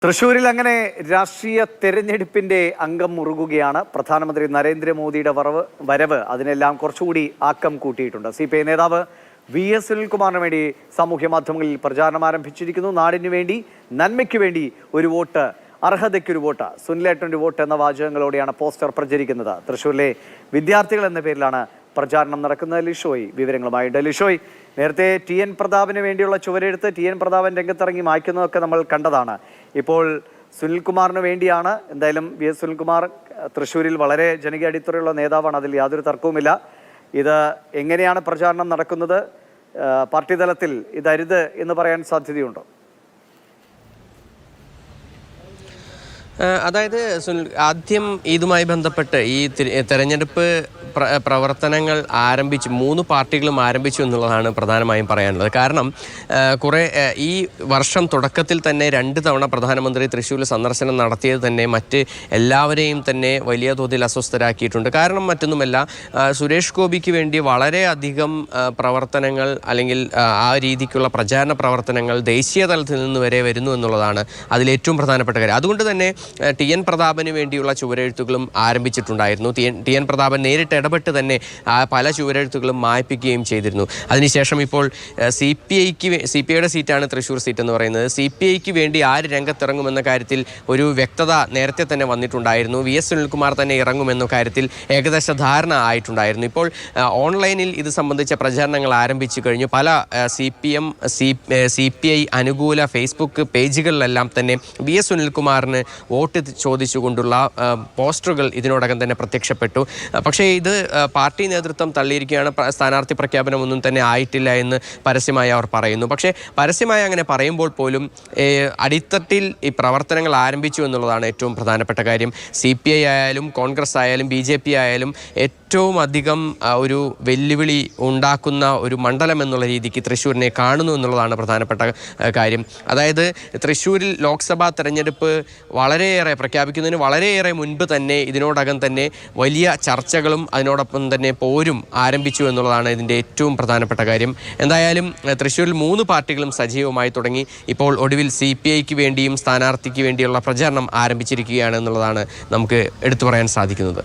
തൃശ്ശൂരിൽ അങ്ങനെ രാഷ്ട്രീയ തെരഞ്ഞെടുപ്പിന്റെ അംഗം മുറുകുകയാണ്. പ്രധാനമന്ത്രി നരേന്ദ്രമോദിയുടെ വരവ് അതിനെല്ലാം കുറച്ചുകൂടി ആക്കം കൂട്ടിയിട്ടുണ്ട്. CPI നേതാവ് VS സുനിൽകുമാറിന് വേണ്ടി സാമൂഹ്യ മാധ്യമങ്ങളിൽ പ്രചാരണം ആരംഭിച്ചിരിക്കുന്നു. നാടിനു വേണ്ടി, നന്മയ്ക്ക് വേണ്ടി ഒരു വോട്ട്, അർഹതയ്ക്കൊരു വോട്ട്, സുനിലേട്ടൻ്റെ വോട്ട് എന്ന വാചകങ്ങളോടെയാണ് പോസ്റ്റർ പ്രചരിക്കുന്നത്. തൃശ്ശൂരിലെ വിദ്യാർത്ഥികൾ എന്ന പേരിലാണ് പ്രചാരണം നടക്കുന്നത്. ലിഷോയ് വിവരങ്ങളുമായിട്ട്. ലിഷോയ്, നേരത്തെ TN പ്രതാപിന് വേണ്ടിയുള്ള ചുവരെഴുത്ത് TN പ്രതാപൻ രംഗത്തിറങ്ങി മായ്ക്കുന്നതൊക്കെ നമ്മൾ കണ്ടതാണ്. ഇപ്പോൾ സുനിൽകുമാറിന് വേണ്ടിയാണ്. എന്തായാലും VS സുനിൽകുമാർ തൃശ്ശൂരിൽ വളരെ ജനകീയ അടിത്തറയുള്ള നേതാവാണ്, അതിൽ യാതൊരു തർക്കവുമില്ല. ഇത് എങ്ങനെയാണ് പ്രചാരണം നടക്കുന്നത്? പാർട്ടി തലത്തിൽ ഇതരുത് എന്ന് പറയാൻ സാധ്യതയുണ്ടോ? അതായത് ആദ്യം ഇതുമായി ബന്ധപ്പെട്ട് ഈ തെരഞ്ഞെടുപ്പ് പ്രവർത്തനങ്ങൾ ആരംഭിച്ചു, 3 പാർട്ടികളും ആരംഭിച്ചു എന്നുള്ളതാണ് പ്രധാനമായും പറയാനുള്ളത്. കാരണം ഈ വർഷം തുടക്കത്തിൽ തന്നെ 2 തവണ പ്രധാനമന്ത്രി തൃശ്ശൂരിൽ സന്ദർശനം നടത്തിയത് തന്നെ മറ്റ് എല്ലാവരെയും തന്നെ വലിയ തോതിൽ അസ്വസ്ഥരാക്കിയിട്ടുണ്ട്. കാരണം മറ്റൊന്നുമല്ല, സുരേഷ് ഗോപിക്ക് വേണ്ടി വളരെയധികം പ്രവർത്തനങ്ങൾ അല്ലെങ്കിൽ ആ രീതിക്കുള്ള പ്രചാരണ പ്രവർത്തനങ്ങൾ ദേശീയ തലത്തിൽ നിന്ന് വരെ വരുന്നു എന്നുള്ളതാണ് അതിലേറ്റവും പ്രധാനപ്പെട്ട കാര്യം. അതുകൊണ്ട് തന്നെ TN പ്രതാപന് വേണ്ടിയുള്ള ചുവരെഴുത്തുകളും ആരംഭിച്ചിട്ടുണ്ടായിരുന്നു. TN പ്രതാപൻ നേരിട്ട് ഇടപെട്ട് തന്നെ പല ചുവരെഴുത്തുകളും മായ്പ്പിക്കുകയും ചെയ്തിരുന്നു. അതിനുശേഷം ഇപ്പോൾ CPIയുടെ സീറ്റാണ് തൃശ്ശൂർ സീറ്റ് എന്ന് പറയുന്നത്. CPIക്ക് വേണ്ടി ആര് രംഗത്തിറങ്ങുമെന്ന കാര്യത്തിൽ ഒരു വ്യക്തത നേരത്തെ തന്നെ വന്നിട്ടുണ്ടായിരുന്നു. VS സുനിൽകുമാർ തന്നെ ഇറങ്ങുമെന്ന കാര്യത്തിൽ ഏകദേശ ധാരണ ആയിട്ടുണ്ടായിരുന്നു. ഇപ്പോൾ ഓൺലൈനിൽ ഇത് സംബന്ധിച്ച പ്രചാരണങ്ങൾ ആരംഭിച്ചു കഴിഞ്ഞു. പല CPI അനുകൂല ഫേസ്ബുക്ക് പേജുകളിലെല്ലാം തന്നെ VS സുനിൽകുമാറിന് വോട്ട് ചോദിച്ചുകൊണ്ടുള്ള പോസ്റ്ററുകൾ ഇതിനോടകം തന്നെ പ്രത്യക്ഷപ്പെട്ടു. പക്ഷേ ഇത് പാർട്ടി നേതൃത്വം തള്ളിയിരിക്കുകയാണ്. സ്ഥാനാർത്ഥി പ്രഖ്യാപനമൊന്നും തന്നെ ആയിട്ടില്ല എന്ന് പരസ്യമായി അവർ പറയുന്നു. പക്ഷേ പരസ്യമായി അങ്ങനെ പറയുമ്പോൾ പോലും അടിത്തട്ടിൽ ഈ പ്രവർത്തനങ്ങൾ ആരംഭിച്ചു എന്നുള്ളതാണ് ഏറ്റവും പ്രധാനപ്പെട്ട കാര്യം. CPI ആയാലും കോൺഗ്രസ് ആയാലും BJP ആയാലും ഏറ്റവും അധികം ഒരു വെല്ലുവിളി ഉണ്ടാക്കുന്ന ഒരു മണ്ഡലം എന്നുള്ള രീതിക്ക് തൃശ്ശൂരിനെ കാണുന്നു എന്നുള്ളതാണ് പ്രധാനപ്പെട്ട കാര്യം. അതായത് തൃശ്ശൂരിൽ ലോക്സഭാ തെരഞ്ഞെടുപ്പ് പ്രഖ്യാപിക്കുന്നതിന് വളരെയേറെ മുൻപ് തന്നെ ഇതിനോടകം തന്നെ വലിയ ചർച്ചകളും അതിനോടൊപ്പം തന്നെ പോരും ആരംഭിച്ചു എന്നുള്ളതാണ് ഇതിൻ്റെ ഏറ്റവും പ്രധാനപ്പെട്ട കാര്യം. എന്തായാലും തൃശ്ശൂരിൽ 3 പാർട്ടികളും സജീവമായി തുടങ്ങി. ഇപ്പോൾ ഒടുവിൽ CPIക്ക് വേണ്ടിയും സ്ഥാനാർത്ഥിക്ക് വേണ്ടിയുള്ള പ്രചാരണം ആരംഭിച്ചിരിക്കുകയാണ് എന്നുള്ളതാണ് നമുക്ക് എടുത്തു പറയാൻ സാധിക്കുന്നത്.